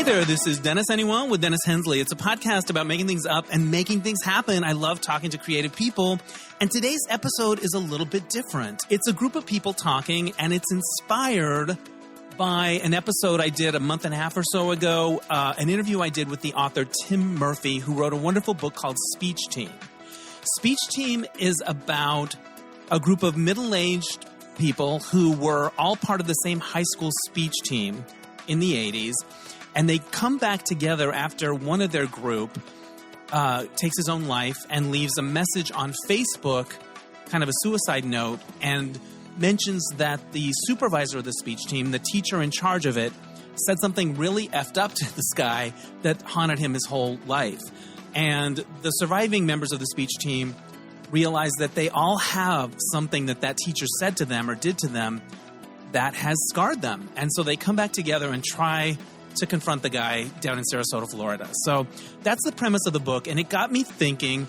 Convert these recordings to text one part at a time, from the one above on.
Hey there, this is Dennis Anyone with Dennis Hensley. It's a podcast about making things up and making things happen. I love talking to creative people, and today's episode is a little bit different. It's a group of people talking, and it's inspired by an episode I did a month and a half or so ago, an interview I did with the author Tim Murphy, who wrote a wonderful book called Speech Team. Speech Team is about a group of middle-aged people who were all part of the same high school speech team in the 80s. And they come back together after one of their group takes his own life and leaves a message on Facebook, kind of a suicide note, and mentions that the supervisor of the speech team, the teacher in charge of it, said something really effed up to this guy that haunted him his whole life. And the surviving members of the speech team realize that they all have something that teacher said to them or did to them that has scarred them. And so they come back together and try to confront the guy down in Sarasota, Florida. So that's the premise of the book, and it got me thinking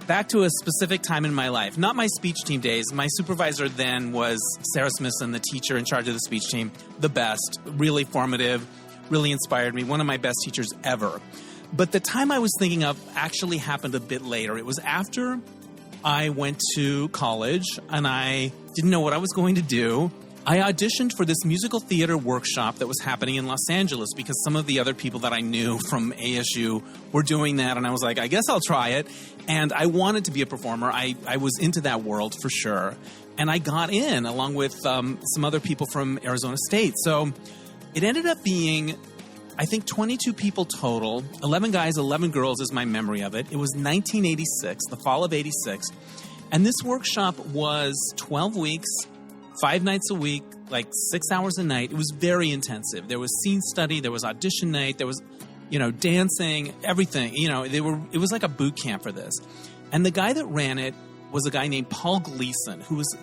back to a specific time in my life. Not my speech team days. My supervisor then was Sarah Smithson, the teacher in charge of the speech team. The best, really formative, really inspired me. One of my best teachers ever. But the time I was thinking of actually happened a bit later. It was after I went to college, and I didn't know what I was going to do. I auditioned for this musical theater workshop that was happening in Los Angeles because some of the other people that I knew from ASU were doing that, and I was like, I guess I'll try it. And I wanted to be a performer. I was into that world for sure. And I got in along with some other people from Arizona State. So it ended up being, I think, 22 people total, 11 guys, 11 girls is my memory of it. It was 1986, the fall of 86. And this workshop was 12 weeks, 5 nights a week, like 6 hours a night. It was very intensive. There was scene study. There was audition night. There was, dancing, everything. It was like a boot camp for this. And the guy that ran it was a guy named Paul Gleason, who was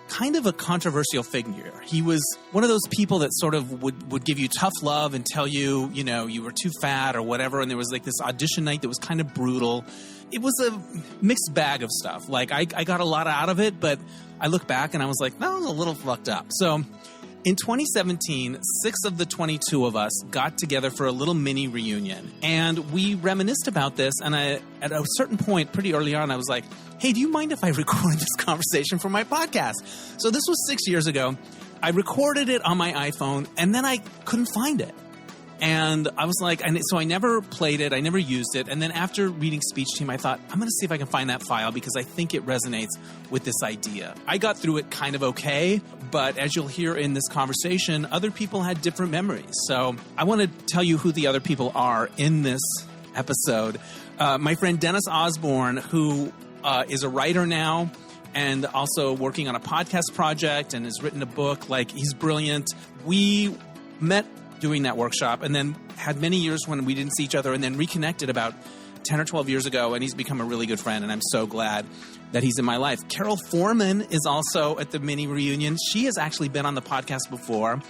kind of a controversial figure. He was one of those people that sort of would give you tough love and tell you, you were too fat or whatever. And there was like this audition night that was kind of brutal. It was a mixed bag of stuff. Like I got a lot out of it, but I look back and I was like, that was a little fucked up. So in 2017, 6 of the 22 of us got together for a little mini reunion, and we reminisced about this. And at a certain point, pretty early on, I was like, hey, do you mind if I record this conversation for my podcast? So this was 6 years ago. I recorded it on my iPhone, and then I couldn't find it. And I was like, so I never played it. I never used it. And then after reading Speech Team, I thought, I'm going to see if I can find that file because I think it resonates with this idea. I got through it kind of okay, but as you'll hear in this conversation, other people had different memories. So I want to tell you who the other people are in this episode. My friend Dennis Osborne, who is a writer now and also working on a podcast project and has written a book. Like, he's brilliant. We met doing that workshop and then had many years when we didn't see each other and then reconnected about 10 or 12 years ago, and he's become a really good friend, and I'm so glad that he's in my life. Karole Forman is also at the mini reunion. She has actually been on the podcast before.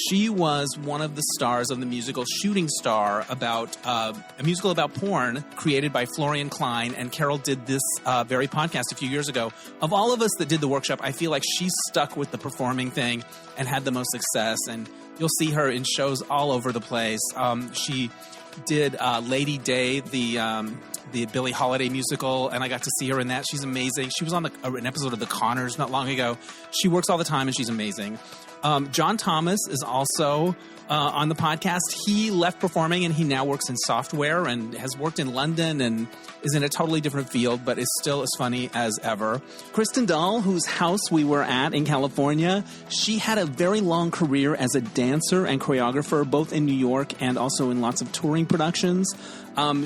She was one of the stars of the musical Shooting Star, about a musical about porn created by Florian Klein, and Karole did this very podcast a few years ago. Of all of us that did the workshop, I feel like she stuck with the performing thing and had the most success, and you'll see her in shows all over the place. She did Lady Day, the Billie Holiday musical, and I got to see her in that. She's amazing. She was on an episode of The Conners not long ago. She works all the time, and she's amazing. Jon Thomas is also on the podcast. He left performing, and he now works in software and has worked in London and is in a totally different field, but is still as funny as ever. Kristin Dahl, whose house we were at in California, she had a very long career as a dancer and choreographer, both in New York and also in lots of touring productions.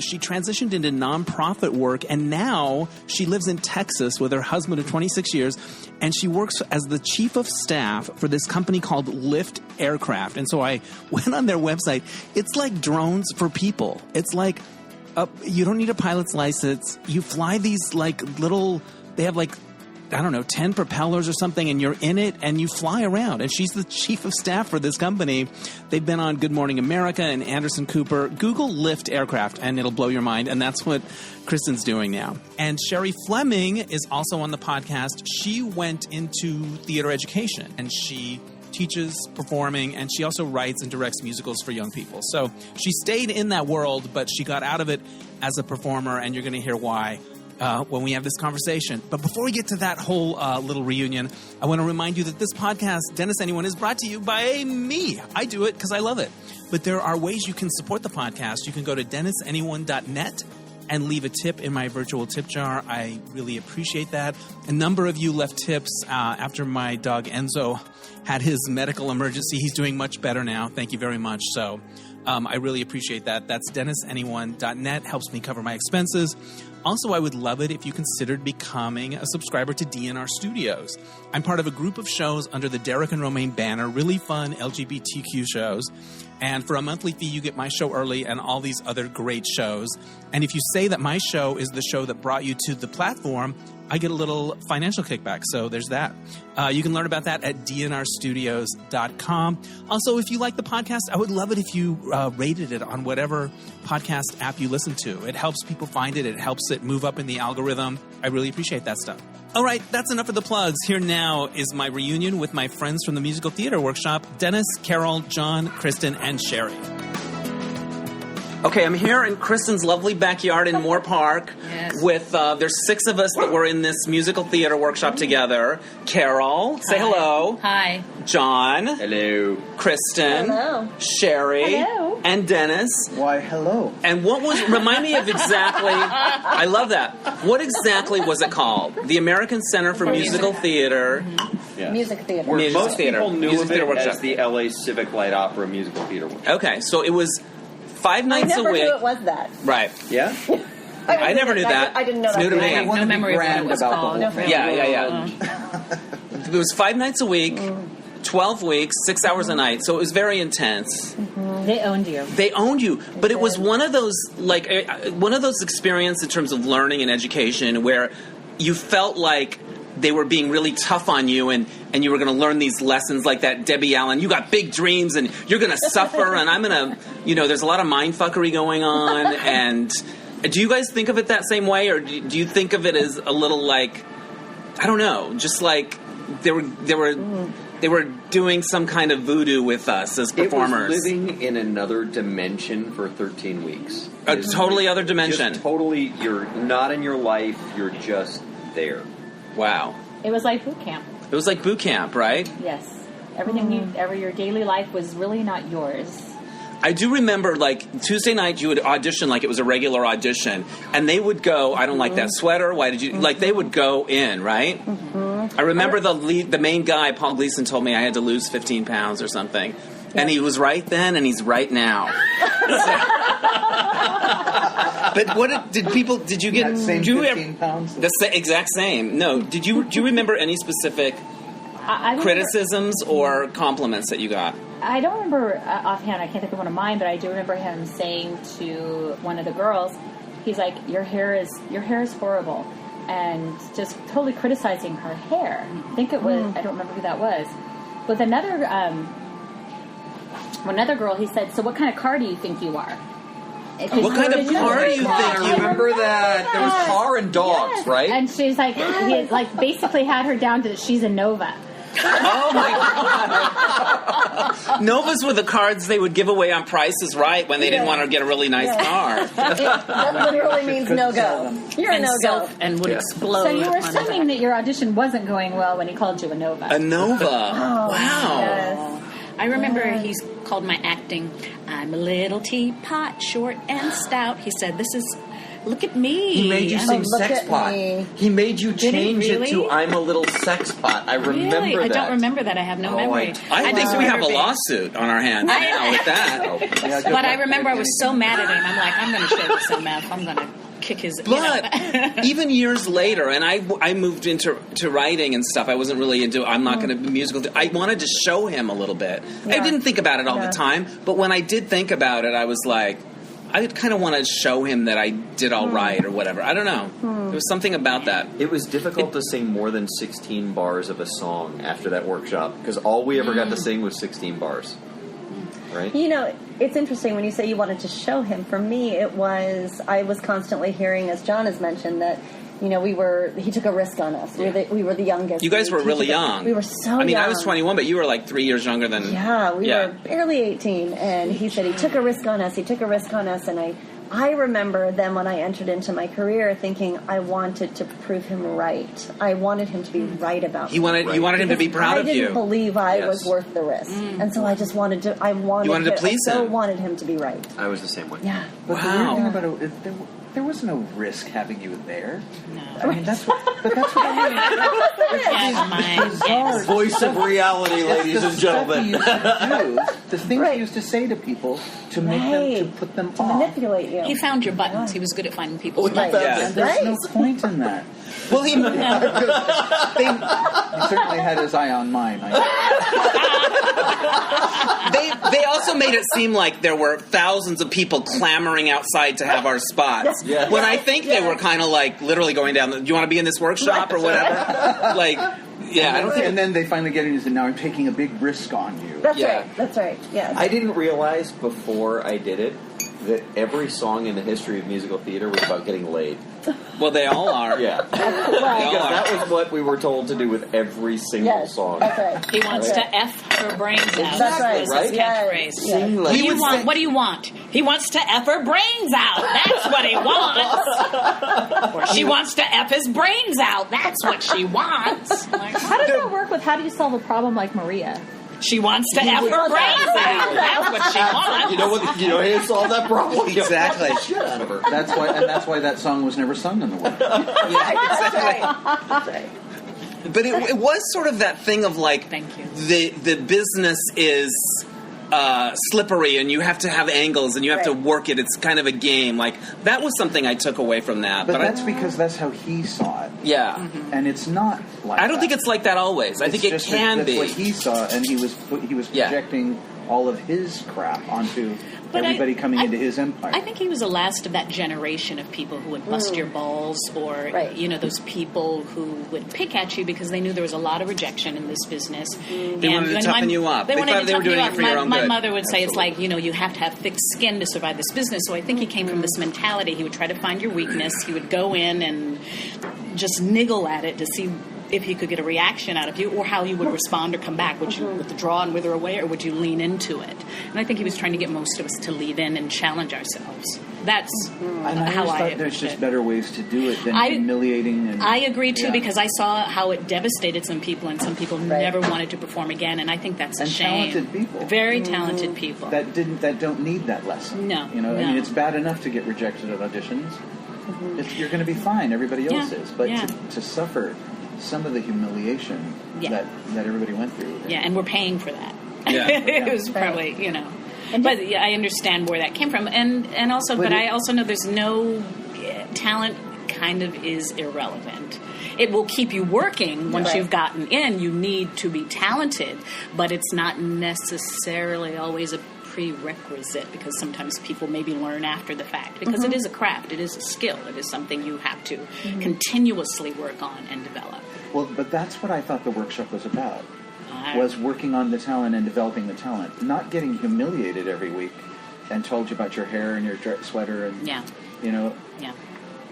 She transitioned into nonprofit work, and now she lives in Texas with her husband of 26 years, and she works as the chief of staff for this company called Lift Aircraft. And so I went on their website. It's like drones for people. It's like you don't need a pilot's license. You fly these like little, they have like, I don't know, 10 propellers or something, and you're in it and you fly around. And she's the chief of staff for this company. They've been on Good Morning America and Anderson Cooper. Google Lift Aircraft and it'll blow your mind. And that's what Kristin's doing now. And Sherri Fleming is also on the podcast. She went into theater education, and she teaches performing, and she also writes and directs musicals for young people. So she stayed in that world, but she got out of it as a performer, and you're going to hear why when we have this conversation. But before we get to that whole little reunion, I want to remind you that this podcast, Dennis Anyone, is brought to you by me. I do it because I love it. But there are ways you can support the podcast. You can go to DennisAnyone.net and leave a tip in my virtual tip jar. I really appreciate that. A number of you left tips after my dog Enzo had his medical emergency. He's doing much better now. Thank you very much. So I really appreciate that. That's DennisAnyone.net. Helps me cover my expenses. Also, I would love it if you considered becoming a subscriber to DNR Studios. I'm part of a group of shows under the Derek and Romaine banner, really fun LGBTQ shows. And for a monthly fee, you get my show early and all these other great shows. And if you say that my show is the show that brought you to the platform, I get a little financial kickback. So there's that. You can learn about that at dnrstudios.com. Also, if you like the podcast, I would love it if you rated it on whatever podcast app you listen to. It helps people find it. It helps it move up in the algorithm. I really appreciate that stuff. All right, that's enough of the plugs. Here now is my reunion with my friends from the Musical Theater Workshop, Dennis, Karole, Jon, Kristin, and Sherri. Okay, I'm here in Kristin's lovely backyard in Moorpark with, there's 6 of us that were in this musical theater workshop together. Karole, say hello. Hi. Jon. Hello. Kristin. Hello. Sherri. Hello. And Dennis. Why, hello. And what was, remind me of exactly, I love that. What exactly was it called? The American Center for Musical Theater. Mm-hmm. Yeah. Music theater. Where Music most theater. people knew Music of theater it workshop. as the LA Civic Light Opera Musical Theater Workshop. Okay, so it was 5 nights a week. I never knew it was that. Right. Yeah? I never knew that. I didn't know It's that. new to me. I have no memory of what it was called. Yeah. It was 5 nights a week, 12 weeks, 6 hours a night. So it was very intense. Mm-hmm. They owned you. They owned you, but it was one of those experiences in terms of learning and education where you felt like they were being really tough on you, and you were going to learn these lessons like that Debbie Allen. You got big dreams, and you're going to suffer, and I'm going to, there's a lot of mindfuckery going on. And do you guys think of it that same way, or do you think of it as a little like, I don't know, just like they were doing some kind of voodoo with us as performers? It was living in another dimension for 13 weeks. A totally other dimension. Just totally, you're not in your life, you're just there. Wow. It was like boot camp. It was like boot camp, right? Yes. Everything your daily life was really not yours. I do remember, like, Tuesday night you would audition like it was a regular audition, and they would go, I don't like that sweater, why did you, like, they would go in, right? I remember the main guy, Paul Gleason, told me I had to lose 15 pounds or something. Yeah. And he was right then, and he's right now. But what did you get? That same 15 pounds? The exact same. No. Do you remember any specific criticisms or compliments that you got? I don't remember offhand. I can't think of one of mine, but I do remember him saying to one of the girls, he's like, "Your hair is horrible," and just totally criticizing her hair. I think it was. I don't remember who that was. With another girl, he said, "So what kind of car do you think you are?" What kind of car do you think? I remember that. There was car and dogs, right? And she's like, he like basically had her down to she's a Nova. Oh my God! Novas were the cards they would give away on Price is Right when they didn't want to get a really nice car. That literally means no go. You're a no go, and would explode. So you were assuming that your audition wasn't going well when he called you a Nova. A Nova. Wow. Yes. I remember he's called my acting, I'm a little teapot, short and stout. He said, look at me. He made you sing look sex at pot. me. He made you change really? it to I'm a little sex pot. I remember Really? that. I don't remember that. I have no memory. I think just we have a remember lawsuit on our hands now with that. But I remember I was so mad at him. I'm like, I'm going to show this MF. I'm going to kick his... But even years later, and I moved into writing and stuff. I wasn't really into, I'm not going to be musical. I wanted to show him a little bit. Yeah. I didn't think about it all the time, but when I did think about it, I was like, I kind of want to show him that I did all right or whatever. I don't know. There was something about that. It was difficult to sing more than 16 bars of a song after that workshop because all we ever got to sing was 16 bars. Right? It's interesting when you say you wanted to show him. For me, I was constantly hearing, as Jon has mentioned, that he took a risk on us. We were the youngest. You guys were really young. We were so young. young. I was 21, but you were like 3 years younger than... Yeah, we were barely 18, and he said he took a risk on us. And I remember then when I entered into my career thinking I wanted to prove him right. I wanted him to be right about me. You wanted him to be proud of you. I didn't believe I was worth the risk. And so I just wanted to... You wanted to please him. I so wanted him to be right. I was the same way. Yeah. But the weird thing about it, there was no risk having you there. No. I mean, that's what I mean. Voice of reality, ladies and gentlemen. The things he used to say to people to make them, to put them to off. Manipulate you. He found your buttons. He was good at finding people's buttons. buttons. And there's no point in that. Well, he certainly had his eye on mine. They also made it seem like there were thousands of people clamoring outside to have our spots. Yes. When I think they were kind of like literally going down. Do you want to be in this workshop or whatever? Like, yeah, I don't think. And then they finally get in and say, "Now I'm taking a big risk on you." That's right. Yeah. I didn't realize before I did it that every song in the history of musical theater was about getting laid. Well, they all are. Yeah. Because that was what we were told to do with every single song. That's right. He wants to F her brains out. That's right. Was his catchphrase. Yes. What do you want? He wants to F her brains out. That's what he wants. Or she wants to F his brains out. That's what she wants. How does that work with how do you solve a problem like Maria? She wants to F her brains out. That's what she wants. You know, he solved that problem. Exactly. Shit out of her. That's why that song was never sung in the world. That's right. But it was sort of that thing of like, thank you. The business is slippery, and you have to have angles, and you have to work it. It's kind of a game. Like that was something I took away from that. But that's because that's how he saw it. Yeah, and it's not like. I don't think it's like that always. I think it can be. That's what he saw, and he was projecting all of his crap onto everybody coming into his empire. I think he was the last of that generation of people who would bust your balls, or those people who would pick at you because they knew there was a lot of rejection in this business. They wanted to toughen you up. They thought they were doing it for your own good. My mother would say it's like, you have to have thick skin to survive this business. So I think he came from this mentality. He would try to find your weakness. He would go in and just niggle at it to see if he could get a reaction out of you, or how you would respond or come back. Would you withdraw and wither away, or would you lean into it? And I think he was trying to get most of us to lean in and challenge ourselves. That's how I thought there's just better ways to do it than humiliating. And, I agree, too, because I saw how it devastated some people, and some people never wanted to perform again, and I think that's a shame. Talented people. Very talented people. That don't need that lesson. No. I mean, it's bad enough to get rejected at auditions. You're going to be fine. Everybody else is. But to suffer some of the humiliation that everybody went through. Yeah, and we're paying for that. Yeah. It was probably, But I understand where that came from. And also, but I also know there's no talent kind of is irrelevant. It will keep you working once you've gotten in. You need to be talented, but it's not necessarily always a prerequisite, because sometimes people maybe learn after the fact, because it is a craft, it is a skill, it is something you have to continuously work on and develop. Well, but that's what I thought the workshop was about, was working on the talent and developing the talent, not getting humiliated every week and told you about your hair and your sweater and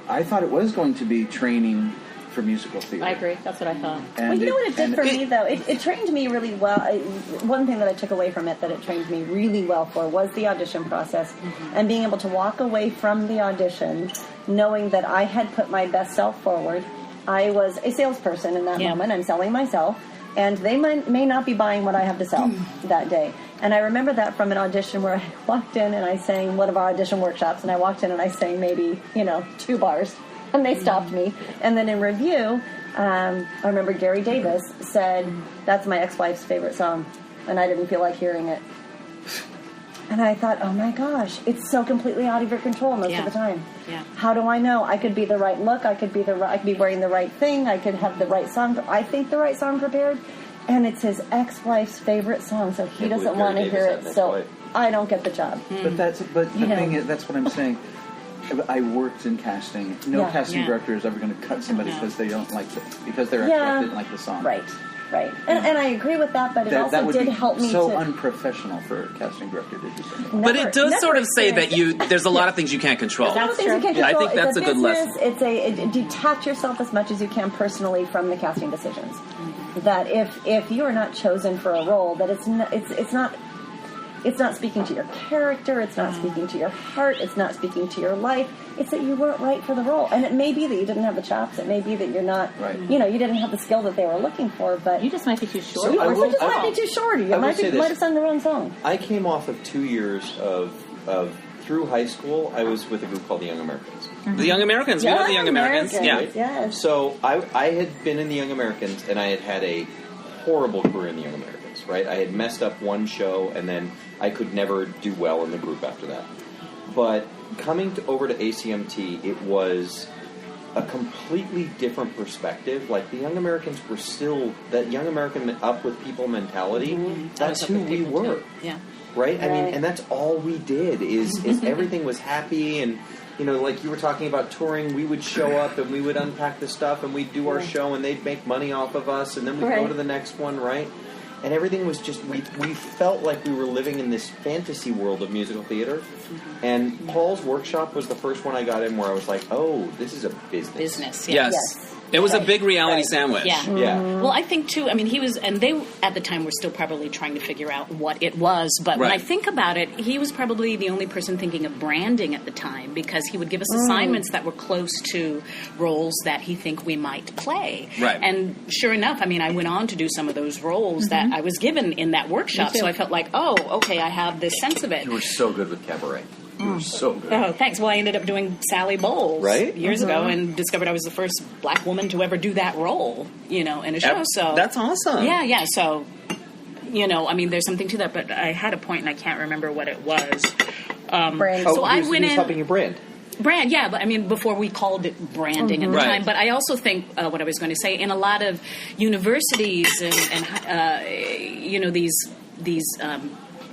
I thought it was going to be training for musical theater. I agree. That's what I thought. Well, you know what it did for me, though? It trained me really well. One thing that I took away from it that it trained me really well for was the audition process, and being able to walk away from the audition knowing that I had put my best self forward. I was a salesperson in that moment. I'm selling myself, and they may not be buying what I have to sell that day. And I remember that from an audition where I walked in and I sang one of our audition workshops, and I walked in and I sang maybe, 2 bars. And they stopped me. And then in review, I remember Gary Davis said, "That's my ex-wife's favorite song." And I didn't feel like hearing it. And I thought, oh my gosh, it's so completely out of your control most of the time. Yeah. How do I know? I could be the right look. I could be wearing the right thing. I could have the right song. I think the right song prepared. And it's his ex-wife's favorite song, so he doesn't want to hear it. So I don't get the job. But the thing is, that's what I'm saying. I worked in casting. No casting director is ever going to cut somebody because they don't like it, because their ex-wife didn't like the song. Right. Right. And I agree with that, but it also did help me so unprofessional for a casting director to do something. But it does sort of say that there's a lot of things you can't control. That's true. I think that's a good lesson. It's detach yourself as much as you can personally from the casting decisions. That if you are not chosen for a role, that it's not speaking to your character, it's not speaking to your heart, it's not speaking to your life. It's that you weren't right for the role. And it may be that you didn't have the chops, it may be that you're not, you didn't have the skill that they were looking for, but... You just might be too short. So you just might be too short. You might have sung the wrong song. I came off of 2 years of through high school, I was with a group called the Young Americans. The Young Americans, we know the Young Americans. Yeah. Yes. So I had been in the Young Americans, and I had a horrible career in the Young Americans, right? I had messed up one show, and then I could never do well in the group after that. But coming over to ACMT, it was a completely different perspective. Like, the Young Americans were still that Young American up with people mentality. Mm-hmm. That's who we were. Yeah. Right? I mean, and that's all we did is everything was happy. And, like you were talking about touring, we would show up and we would unpack the stuff and we'd do our show and they'd make money off of us and then we'd go to the next one, right? And everything was just, we felt like we were living in this fantasy world of musical theater. And Paul's workshop was the first one I got in where I was like, oh, this is a business. Business, yeah. Yes. It was a big reality sandwich. Yeah. Yeah. Well, I think, too, he was, and they, at the time, were still probably trying to figure out what it was. But when I think about it, he was probably the only person thinking of branding at the time because he would give us assignments that were close to roles that he think we might play. Right. And sure enough, I went on to do some of those roles that I was given in that workshop. So I felt like, oh, okay, I have this sense of it. You were so good with cabaret. You were so good. Oh, thanks. Well, I ended up doing Sally Bowles years ago and discovered I was the first black woman to ever do that role, in a show. So that's awesome. Yeah. So, there's something to that. But I had a point and I can't remember what it was. So I went in. Helping you brand. Brand, yeah, but before we called it branding at the time. But I also think what I was going to say in a lot of universities and these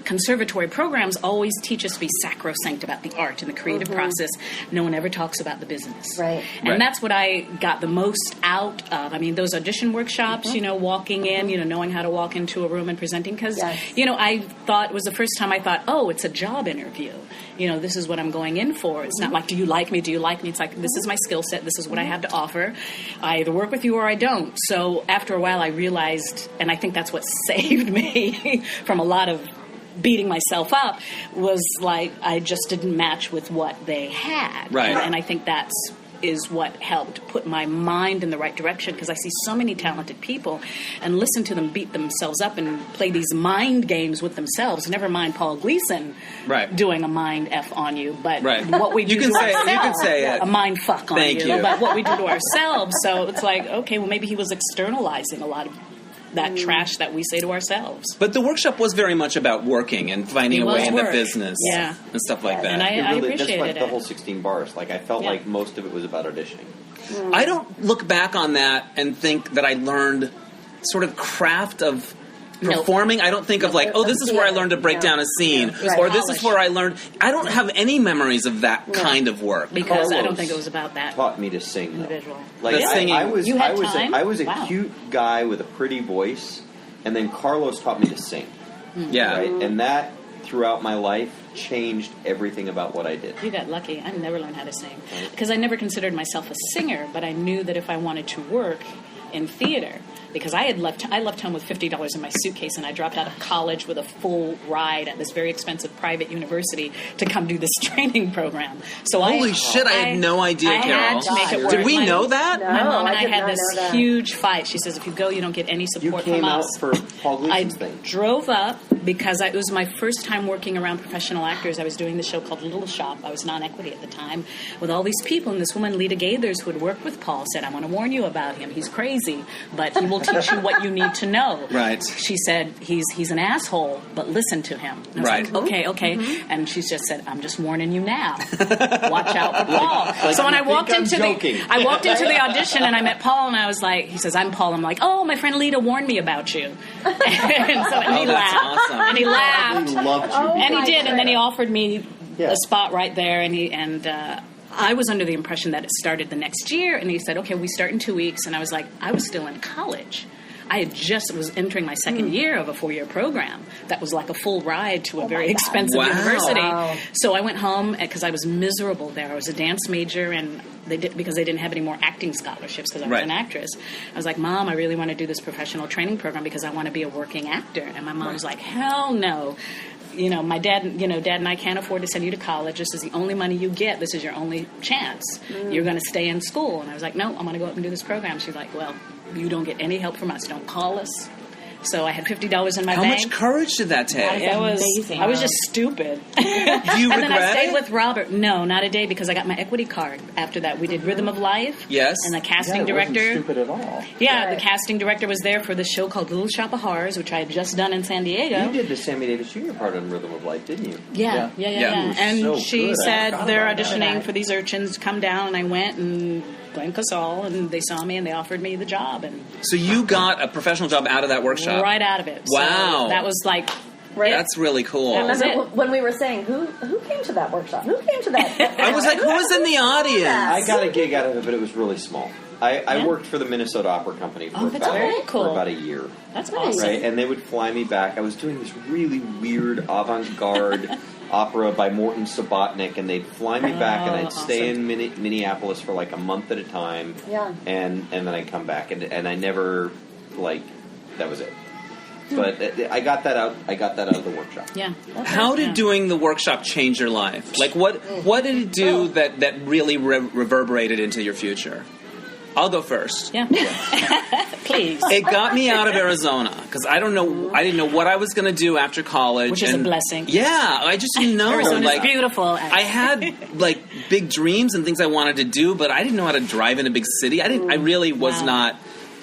conservatory programs always teach us to be sacrosanct about the art and the creative process. No one ever talks about the business. Right. And that's what I got the most out of. Those audition workshops, walking in, knowing how to walk into a room and presenting. Because, I thought it was the first time I thought, oh, it's a job interview. This is what I'm going in for. It's not like, do you like me? Do you like me? It's like, this is my skill set. This is what I have to offer. I either work with you or I don't. So after a while I realized, and I think that's what saved me from a lot of beating myself up, was like I just didn't match with what they had. Right. And I think that's is what helped put my mind in the right direction, because I see so many talented people and listen to them beat themselves up and play these mind games with themselves. Never mind Paul Gleason doing a mind F on you, but what we do to ourselves, you can say it. A mind fuck on Thank you. But what we do to ourselves. So it's like, okay, well maybe he was externalizing a lot of that trash that we say to ourselves. But the workshop was very much about working and finding a way in the business and stuff like that. And I appreciated that's like it. the whole 16 bars. Like, I felt like most of it was about auditioning. I don't look back on that and think that I learned sort of craft of performing. I don't think of like, oh, this is where I learned to break down a scene, or this is where I learned. I don't have any memories of that kind of work. Because I don't think it was about that. Taught me to sing. Individual. Like, singing. I was a Wow. cute guy with a pretty voice, and then Carlos taught me to sing. Yeah. Right? And that, throughout my life, changed everything about what I did. You got lucky. I never learned how to sing. Because I never considered myself a singer, but I knew that if I wanted to work in theater, because I left home with $50 in my suitcase, and I dropped out of college with a full ride at this very expensive private university to come do this training program. So holy shit! I had no idea, I Carol. had to make it work. Did we know that? No, My mom and I did had not this know that. huge fight. She says, if you go, you don't get any support You came from out us. for Paul Gleason's thing. Drove up because it was my first time working around professional actors. I was doing the show called Little Shop. I was non-equity at the time with all these people. And this woman, Lita Gaithers, who had worked with Paul, said, I want to warn you about him. He's crazy, but he will teach you what you need to know. Right. She said, he's an asshole, but listen to him. And I was like, okay. And she just said, I'm just warning you now. Watch out for Paul. So when I walked into the audition and I met Paul, and I was like, he says, I'm Paul. I'm like, oh, my friend Lita warned me about you. And he laughed. Awesome. And he laughed. He loved you. And he did. And then he offered me a spot right there. And I was under the impression that it started the next year. And he said, okay, we start in 2 weeks. And I was like, I was still in college. I had just was entering my second year of a 4-year program that was like a full ride to a very expensive university. Wow. So I went home because I was miserable there. I was a dance major, and because they didn't have any more acting scholarships because I was an actress. I was like, Mom, I really want to do this professional training program because I want to be a working actor. And my mom was like, hell no. My dad and I can't afford to send you to college. This is the only money you get. This is your only chance. You're going to stay in school. And I was like, no, I'm going to go up and do this program. She's like, well, you don't get any help from us. Don't call us. So I had $50 in my bank. How much courage did that take? It was amazing. I was just stupid. Do you regret then I stayed it? with Robert. No, not a day, because I got my equity card after that. We did Rhythm of Life. Yes. And the casting director. It wasn't stupid at all. Yeah, the casting director was there for the show called Little Shop of Horrors, which I had just done in San Diego. You did the Sammy Davis Jr. part on Rhythm of Life, didn't you? Yeah. And so she good. said, they're auditioning for these urchins. Come down. And I went and blanked us all, and they saw me and they offered me the job. And so you got a professional job out of that workshop? Right out of it. Wow. So that was like... Right. That's really cool. That was Remember when we were saying, who came to that workshop? Who came to that? I was like, who was in the audience? I got a gig out of it, but it was really small. I worked for the Minnesota Opera Company for about a year. That's awesome. Right, and they would fly me back. I was doing this really weird avant-garde opera by Morton Subotnick, and they'd fly me back, and I'd stay in Minneapolis for like a month at a time. Yeah. And then I'd come back, and I never, that was it. But I got that out. I got that out of the workshop. Yeah. How did doing the workshop change your life? Like, what did it do that really reverberated into your future? I'll go first. Yeah. Please. It got me out of Arizona because I didn't know what I was going to do after college. Which is a blessing. Yeah, I just didn't know. Arizona's beautiful. I had big dreams and things I wanted to do, but I didn't know how to drive in a big city. I really was not.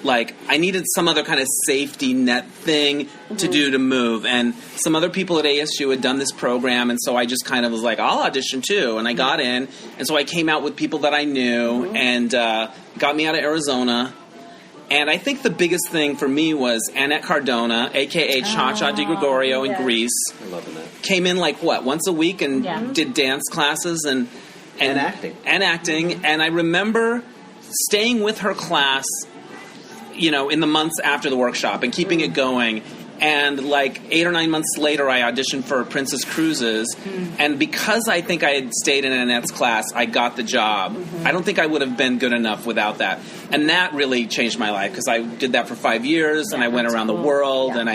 I needed some other kind of safety net thing to do to move. And some other people at ASU had done this program, and so I just kind of was like, I'll audition too. And I got in, and so I came out with people that I knew and got me out of Arizona. And I think the biggest thing for me was Annette Cardona, a.k.a. Cha-Cha Di Gregorio in Greece. I love that. Came in once a week and did dance classes and acting. And I remember staying with her class in the months after the workshop and keeping it going. And 8 or 9 months later, I auditioned for Princess Cruises. And because I think I had stayed in Annette's class, I got the job. I don't think I would have been good enough without that. And that really changed my life because I did that for 5 years and I went around the world and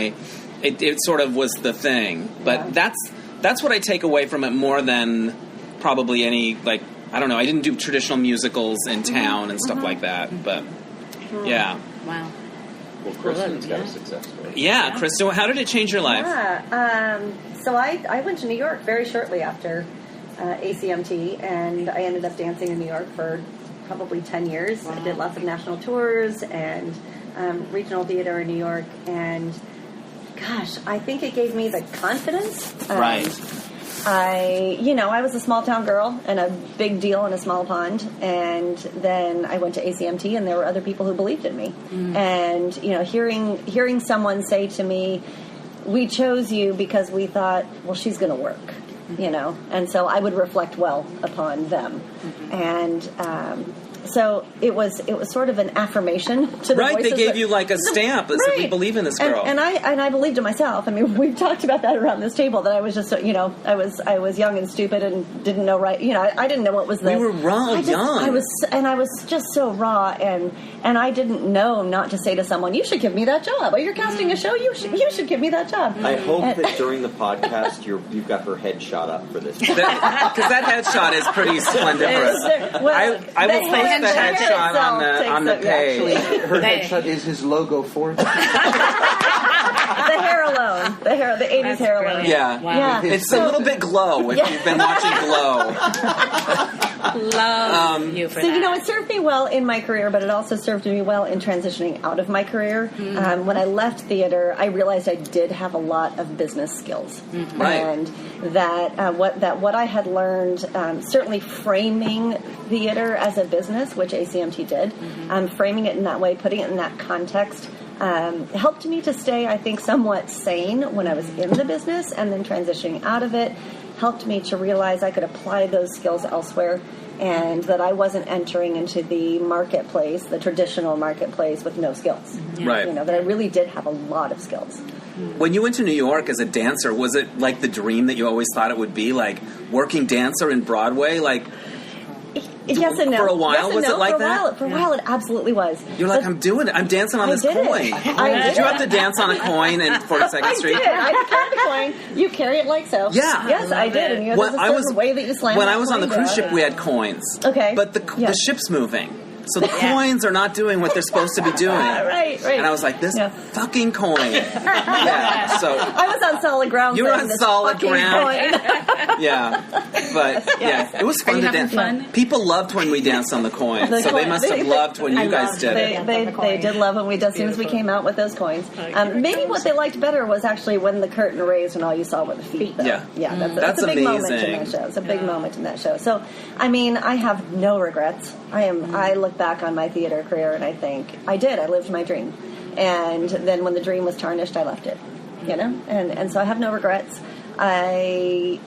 it sort of was the thing. But that's what I take away from it more than probably any, I don't know, I didn't do traditional musicals in town and stuff like that. But, yeah. Wow. Well, Kristin's got a success story. Yeah, Kristin, how did it change your life? Yeah, so I went to New York very shortly after ACMT, and I ended up dancing in New York for probably 10 years. Wow. I did lots of national tours and regional theater in New York, and gosh, I think it gave me the confidence. Right. I was a small town girl and a big deal in a small pond, and then I went to ACMT, and there were other people who believed in me. And hearing someone say to me, "We chose you because we thought, well, she's going to work," and so I would reflect well upon them, and so it was sort of an affirmation to the right. They gave that, you a stamp that said, "We believe in this girl," and I believed in myself. I mean, we've talked about that around this table. That I was just I was young and stupid and didn't know right. I didn't know what was the. We were young. I was just so raw, and I didn't know not to say to someone, "You should give me that job." Oh, you're casting a show. You should give me that job. I hope that during the podcast you've got her headshot up for this because that headshot is pretty splendiferous. I will post the headshot on the page. Actually, her headshot is his logo for it. The hair alone. The 80s hair alone. Yeah. Wow. Yeah. It's a little bit Glow if you've been watching Glow. Love you for that. It served me well in my career, but it also served me well in transitioning out of my career. When I left theater, I realized I did have a lot of business skills. Right. And that what I had learned, certainly framing theater as a business, which ACMT did, framing it in that way, putting it in that context, helped me to stay, I think, somewhat sane when I was in the business, and then transitioning out of it helped me to realize I could apply those skills elsewhere. and that I wasn't entering into the marketplace, the traditional marketplace, with no skills. Right. You know, that I really did have a lot of skills. When you went to New York as a dancer, was it like the dream that you always thought it would be, like working dancer in Broadway? Like, yes and no. For a while, was it like that? For a while, it absolutely was. You're like, I'm doing it. I'm dancing on this coin. Did you have to dance on a coin in 42nd Street? I did carry the coin. You carry it like so. Yeah. Yes, I did. And there's a certain way that you slam When that I was on the coin cruise down. ship, we had coins. Okay. But the ship's moving. So the coins are not doing what they're supposed to be doing. Right. And I was like, this fucking coin. Yeah. So I was on solid ground. You were on solid ground. Coin. Yeah. But it was fun to dance. Fun? People loved when we danced on the coin. So they must have loved when you guys did it. They did love when we did as soon as we came out with those coins. Maybe what they liked better was actually when the curtain raised and all you saw were the feet. Though. Yeah. That's a big amazing. moment in that show. It's a big moment in that show. So, I mean, I have no regrets. I look back on my theater career and I think I lived my dream. And then when the dream was tarnished, I left it. You know? And so I have no regrets. I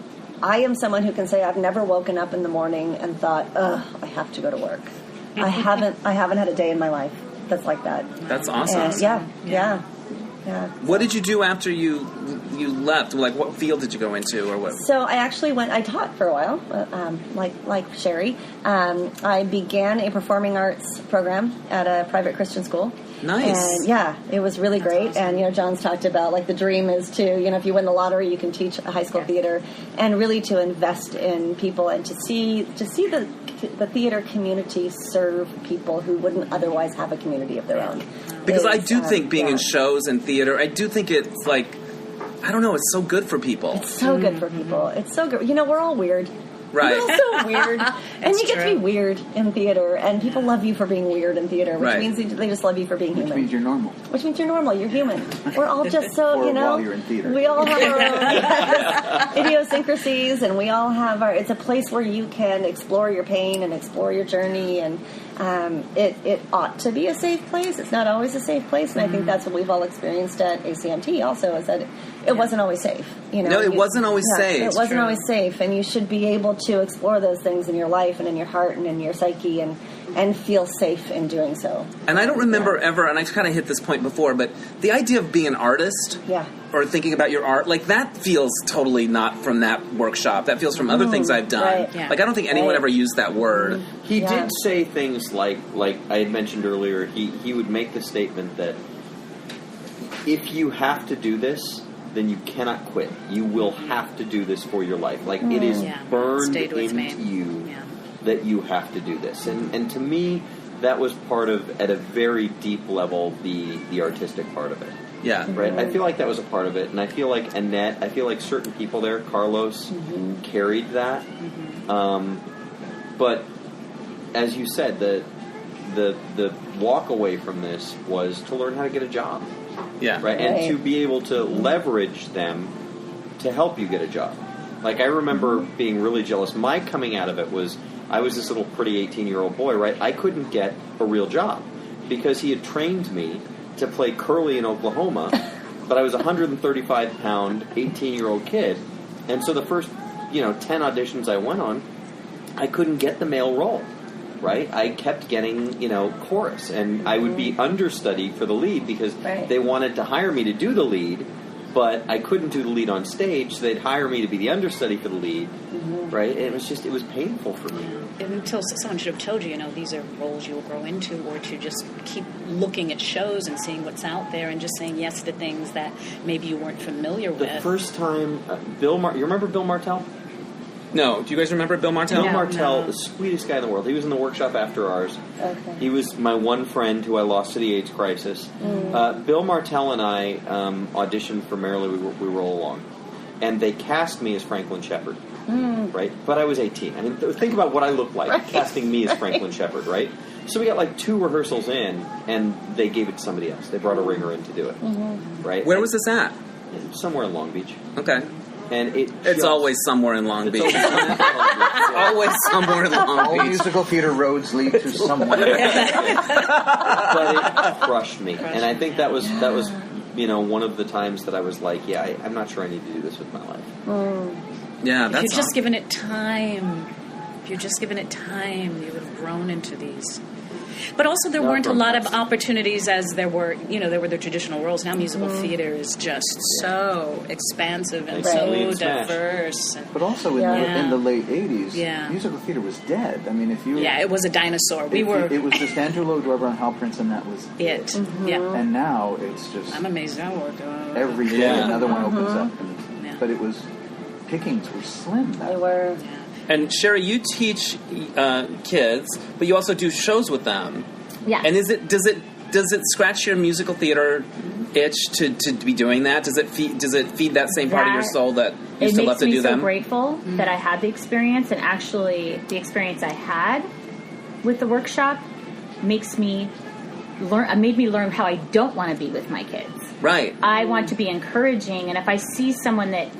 am someone who can say I've never woken up in the morning and thought, ugh, I have to go to work. I haven't had a day in my life that's like that. That's awesome. And yeah. What did you do after you left? Like, what field did you go into, or what? So I actually I taught for a while, like Sherri. I began a performing arts program at a private Christian school. Nice. And it was really great. Awesome. And John's talked about like the dream is to if you win the lottery, you can teach a high school theater, and really to invest in people and to see the theater community serve people who wouldn't otherwise have a community of their own. Because I do think being in shows and theater, I do think it's like, I don't know, it's so good for people. It's so good for people. It's so good. We're all weird. Right. We're all so weird. And you get to be weird in theater, and people love you for being weird in theater, which means they just love you for being human. Which means you're normal. Which means you're normal. You're human. We're all just so, while you're in theater. We all have our own idiosyncrasies, and we all have it's a place where you can explore your pain and explore your journey, and it ought to be a safe place. It's not always a safe place, and I think that's what we've all experienced at ACMT also, is that it wasn't always safe. No, it wasn't always safe. It wasn't always safe, and you should be able to explore those things in your life and in your heart and in your psyche and feel safe in doing so. And I don't remember ever, and I kind of hit this point before, but the idea of being an artist or thinking about your art, like that feels totally not from that workshop. That feels from other things I've done. Right. Like I don't think anyone ever used that word. He did say things like I had mentioned earlier, he would make the statement that if you have to do this, then you cannot quit. You will have to do this for your life. Like it is burned into you that you have to do this. And to me, that was part of, at a very deep level, the artistic part of it. Yeah. Right? I feel like that was a part of it. And I feel like Annette, I feel like certain people there, Carlos, carried that. But as you said, the walk away from this was to learn how to get a job. Yeah. Right? And to be able to leverage them to help you get a job. Like, I remember being really jealous. My coming out of it was, I was this little pretty 18-year-old boy, right? I couldn't get a real job because he had trained me to play curly in Oklahoma, but I was a 135-pound, 18-year-old kid. And so the first, 10 auditions I went on, I couldn't get the male role. Right, I kept getting, chorus, and I would be understudy for the lead because they wanted to hire me to do the lead, but I couldn't do the lead on stage, so they'd hire me to be the understudy for the lead, right? And it was painful for me. Until someone should have told you, these are roles you will grow into, or to just keep looking at shows and seeing what's out there and just saying yes to things that maybe you weren't familiar with. The first time, you remember Bill Martell? No. Do you guys remember Bill Martell? Bill Martell, the sweetest guy in the world. He was in the workshop after ours. Okay. He was my one friend who I lost to the AIDS crisis. Bill Martell and I auditioned for Merrily We Roll Along. And they cast me as Franklin Shepard. Right? But I was 18. I mean, think about what I looked like casting me as Franklin Shepard, right? So we got like 2 rehearsals in, and they gave it to somebody else. They brought a ringer in to do it. Right? Where was this at? Somewhere in Long Beach. Okay. And it's always somewhere in Long Beach. Always somewhere in Long Beach. All musical theater roads lead to somewhere. But it crushed me. And I think that was one of the times that I was like, I'm not sure I need to do this with my life. Yeah, that's If you're just giving it time. If you'd just given it time, you would have grown into these. But also there weren't a lot of opportunities as there were, there were the traditional roles. Now musical theater is just so expansive and so diverse. But also in the late 80s, musical theater was dead. I mean, if you... Yeah, it was a dinosaur. It was just Andrew Lloyd Webber and Hal Prince, and that was it. Mm-hmm. Yeah. And now it's just... I'm amazed I work every day another one opens up. But it was... Pickings were slim. They were... Yeah. And Sherri, you teach kids, but you also do shows with them. Yeah. And does it scratch your musical theater itch to be doing that? Does it feed that same part of your soul that you still love to do them? It makes me so grateful that I had the experience, and actually the experience I had with the workshop made me learn how I don't want to be with my kids. Right. I want to be encouraging, and if I see someone that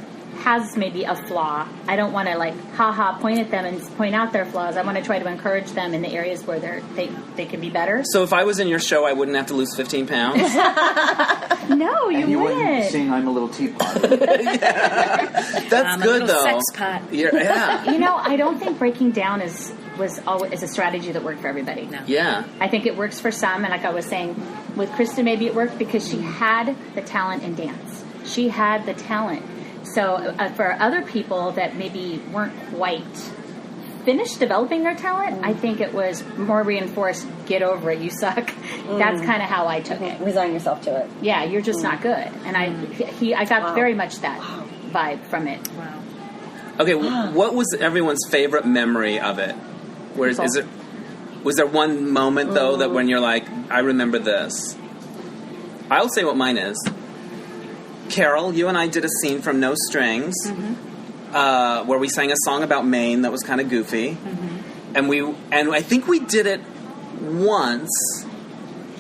has maybe a flaw, I don't want to point at them and point out their flaws. I want to try to encourage them in the areas where they can be better. So if I was in your show, I wouldn't have to lose 15 pounds? No, you wouldn't. Wouldn't sing I'm a Little Teapot. That's good, though. Sex pot. Yeah. I don't think breaking down is a strategy that worked for everybody. No. Yeah. I think it works for some, and like I was saying, with Kristin, maybe it worked because she had the talent in dance. She had the talent. So for other people that maybe weren't quite finished developing their talent, I think it was more reinforced, get over it, you suck. That's kind of how I took it. Resign yourself to it. Yeah, you're just not good. And I got very much that vibe from it. Wow. Okay, what was everyone's favorite memory of it? Was there one moment, though, that when you're like, I remember this? I'll say what mine is. Carol, you and I did a scene from No Strings, where we sang a song about Maine that was kind of goofy, and I think we did it once,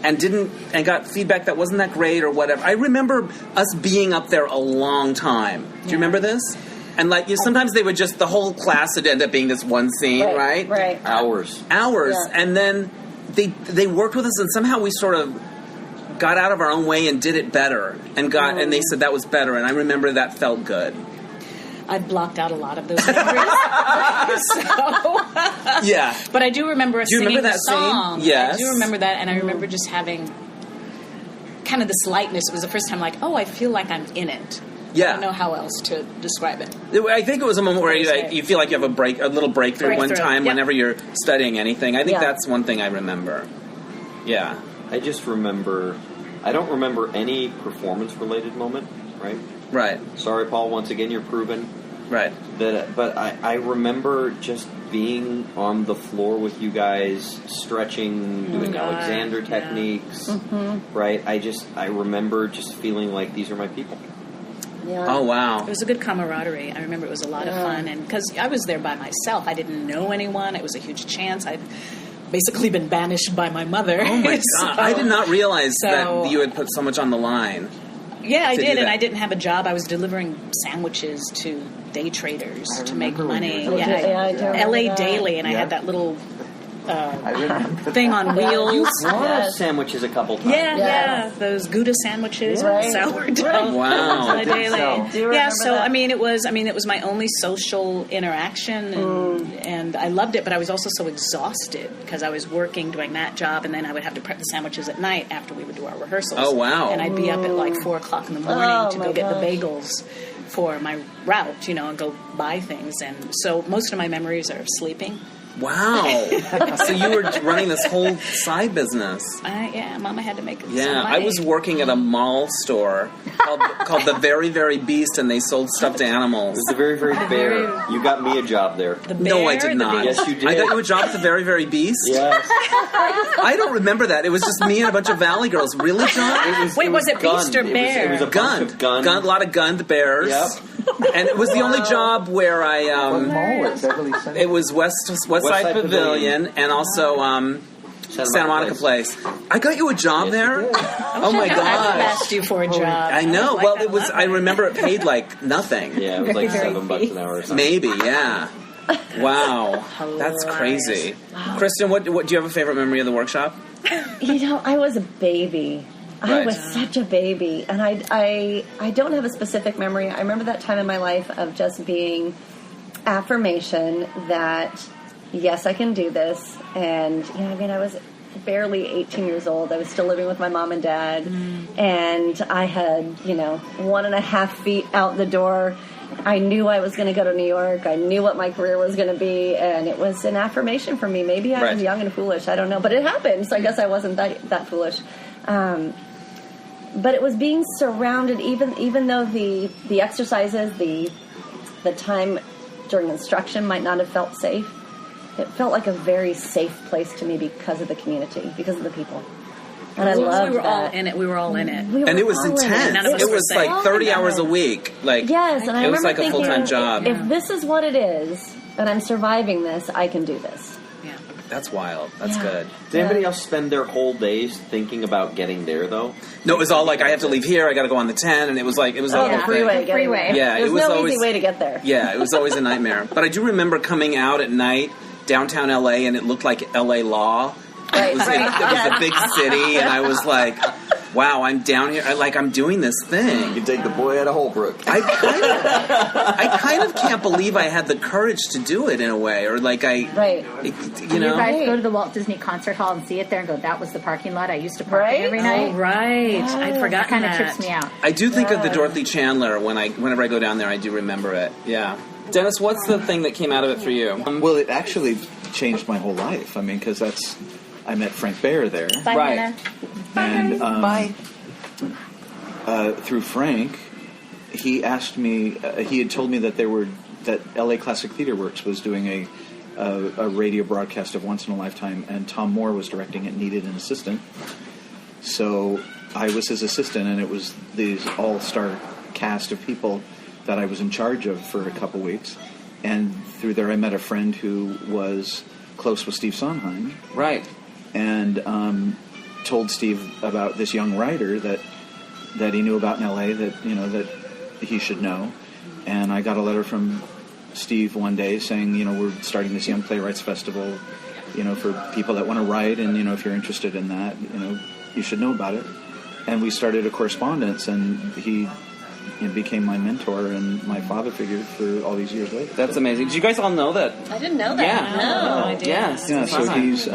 and got feedback that wasn't that great or whatever. I remember us being up there a long time. Do you remember this? And sometimes they would the whole class would end up being this one scene, right? Right. Hours, Yeah. and then they worked with us, and somehow we sort of got out of our own way and did it better, and they said that was better, and I remember that felt good. I've blocked out a lot of those memories. Yeah. But I do remember singing remember that the song. Scene? Yes. I do remember that, and I remember just having kind of this lightness. It was the first time I feel like I'm in it. Yeah. I don't know how else to describe it. I think it was a moment where you feel like you have a little breakthrough one time whenever you're studying anything. I think that's one thing I remember. Yeah. I just remember... I don't remember any performance-related moment, right? Right. Sorry, Paul, once again, you're proven. Right. But I remember just being on the floor with you guys, stretching, doing Alexander techniques, right? I remember just feeling like these are my people. Yeah. Oh, wow. It was a good camaraderie. I remember it was a lot of fun, and because I was there by myself, I didn't know anyone. It was a huge chance. I'd basically been banished by my mother. Oh my God. I did not realize that you had put so much on the line. Yeah, I did, and I didn't have a job. I was delivering sandwiches to day traders to make money. LA Daily, and I had that little thing on wheels. You brought sandwiches a couple times. Yeah. Those Gouda sandwiches, sourdough. Wow. LA Daily. Yeah, so that? It was my only social interaction, and I loved it. But I was also so exhausted because I was working, doing that job, and then I would have to prep the sandwiches at night after we would do our rehearsals. Oh wow! And I'd be up at 4 o'clock in the morning to go get the bagels for my route, and go buy things. And so most of my memories are sleeping. Wow. So you were running this whole side business. Mama had to make it. Yeah, I was working at a mall store called The Very, Very Beast, and they sold stuffed animals. It was The Very, Very Bear. You got me a job there. The bear, no, I did not. Yes, you did. I got you a job at The Very, Very Beast? Yes. I don't remember that. It was just me and a bunch of Valley girls. Really, John? Was it Beast or Bear? It was a bunch of gunned. A lot of gunned bears. Yep. And it was the only job where I... What mall at Beverly Center? It was West Side Pavilion and also Santa Monica Place. I got you a job there? Oh my gosh. I asked you for a job. I know. Well, it was. I remember it paid nothing. Yeah, it was $7 an hour or something. Maybe, yeah. Wow. That's crazy. Kristin, what do you have a favorite memory of the workshop? I was a baby. Right. I was such a baby, and I don't have a specific memory. I remember that time in my life of just being affirmation that yes, I can do this. And, I was barely 18 years old. I was still living with my mom and dad. And I had, 1.5 feet out the door. I knew I was going to go to New York. I knew what my career was going to be. And it was an affirmation for me. Maybe I was young and foolish. I don't know. But it happened. So I guess I wasn't that foolish. But it was being surrounded, even though the exercises, the time during instruction might not have felt safe. It felt like a very safe place to me because of the community, because of the people. And I loved that. We were all in it. And it was intense. It was like 30 hours a week. Yes, and I it was remember like a full-time job. If this is what it is, and I'm surviving this, I can do this. That's wild. That's good. Did anybody else spend their whole days thinking about getting there, though? No, it was all like, I have to leave here, I got to go on the 10, and it was like, it was all the freeway. Yeah, There's it was no always, easy way to get there. Yeah, it was always a nightmare. But I do remember coming out at night, downtown LA, and it looked like LA Law. It was a big city, and I was like, wow, I'm down here. I'm doing this thing. You take the boy out of Holbrook. I kind of can't believe I had the courage to do it in a way, or You guys go to the Walt Disney Concert Hall and see it there and go, that was the parking lot I used to park in every night. Oh, right. Yes. I'd forgotten kind that. of trips me out. I do think of the Dorothy Chandler whenever I go down there. I do remember it. Yeah. Dennis, what's the thing that came out of it for you? Well, it actually changed my whole life. I mean, because I met Frank Baer there. Bye, right. And Bye. Through Frank, he asked me. He had told me that LA Classic Theater Works was doing a radio broadcast of Once in a Lifetime, and Tom Moore was directing it. Needed an assistant, so I was his assistant, and it was these all-star cast of people that I was in charge of for a couple weeks. And through there, I met a friend who was close with Steve Sondheim. Right. And told Steve about this young writer that he knew about in LA that he should know. And I got a letter from Steve one day saying, we're starting this Young Playwrights Festival, for people that want to write, and if you're interested in that, you should know about it. And we started a correspondence, and he became my mentor and my father figure for all these years later. That's amazing. Did you guys all know that? I didn't know that. Yeah. No, I didn't. Yes. Yeah. So he's.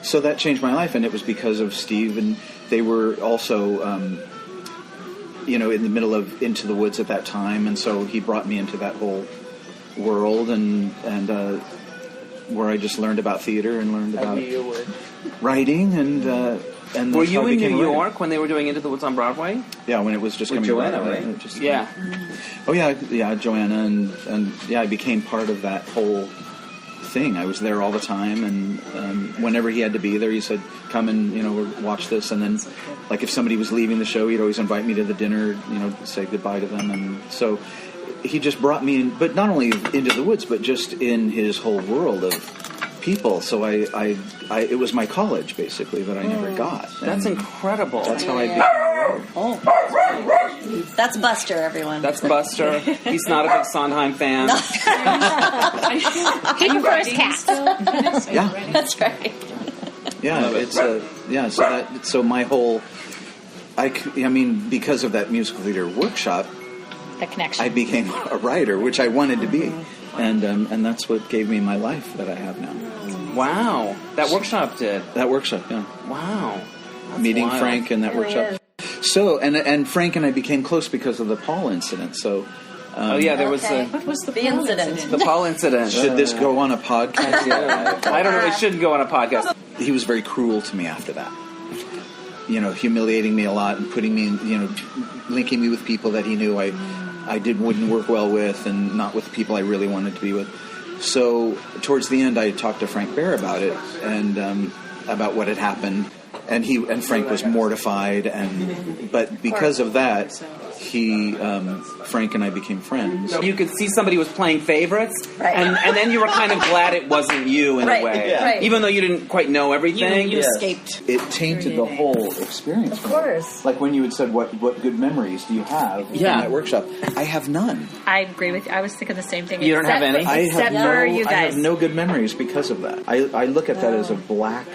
So that changed my life, and it was because of Steve. And they were also, in the middle of Into the Woods at that time, and so he brought me into that whole world, and where I just learned about theater and learned about writing, and were you in New York when they were doing Into the Woods on Broadway? Yeah, when it was just with coming Joanna, out, right? Yeah. Oh yeah, Joanna, and I became part of that whole thing. I was there all the time, and whenever he had to be there, he said, "Come and watch this." And then, like if somebody was leaving the show, he'd always invite me to the dinner, say goodbye to them, and so he just brought me in, but not only into the woods, but just in his whole world of people. So I it was my college basically that I never got. That's incredible. That's how I became. That's Buster, everyone. That's Buster. He's not a big Sondheim fan. He prefers cats. Yeah, that's right. Yeah, it's so my whole. I mean, because of that musical theater workshop, The connection. I became a writer, which I wanted to be, and that's what gave me my life that I have now. Wow, that workshop did. That workshop, yeah. Wow, that's meeting wild. Frank in that workshop. So, and Frank and I became close because of the Paul incident. So, there was What was the incident? the Paul incident. should this go on a podcast? I don't know. It shouldn't go on a podcast. He was very cruel to me after that. Humiliating me a lot and putting me in, linking me with people that he knew wouldn't work well with, and not with people I really wanted to be with. So towards the end, I talked to Frank Baer about it and about what had happened, and Frank was mortified, but because of that, Frank and I became friends. You could see somebody was playing favorites, and then you were kind of glad it wasn't you in a way, even though you didn't quite know everything. You escaped. It tainted the whole experience. Of course. Like when you had said, "What good memories do you have in that workshop?" I have none. I agree with you. I was thinking the same thing. You don't have any? Except for you guys. I have no good memories because of that. I look at that as a black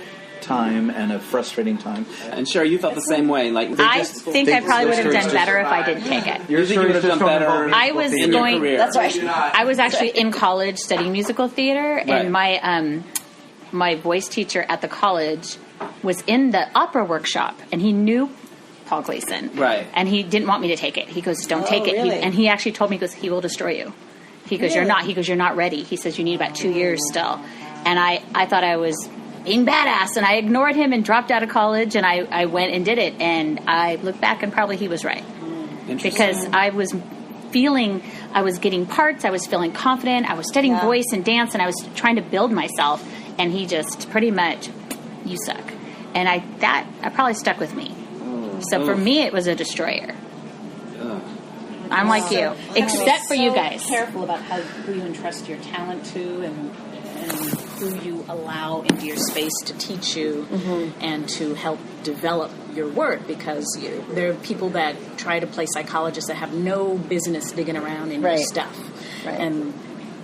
time and a frustrating time. And Sherri, you felt the same way. Like I think I probably would have done better if I didn't take it. You think you would have done better? I was in your career. That's right. I was actually in college studying musical theater, and my voice teacher at the college was in the opera workshop, and he knew Paul Gleason. Right. And he didn't want me to take it. He goes, don't take it. Really? And he actually told me, he goes, he will destroy you. He goes, you're not. He goes, you're not ready. He says, you need about 2 years still. And I thought I was being badass, and I ignored him and dropped out of college, and I went and did it. And I look back, and probably he was right. Because I was getting parts, I was feeling confident, I was studying voice and dance, and I was trying to build myself, and he just pretty much, you suck. And I probably stuck with me. So for me, it was a destroyer. I'm like you, except for you guys. Careful about who you entrust your talent to, and who you allow into your space to teach you and to help develop your work, because there are people that try to play psychologists that have no business digging around in your stuff. Right. And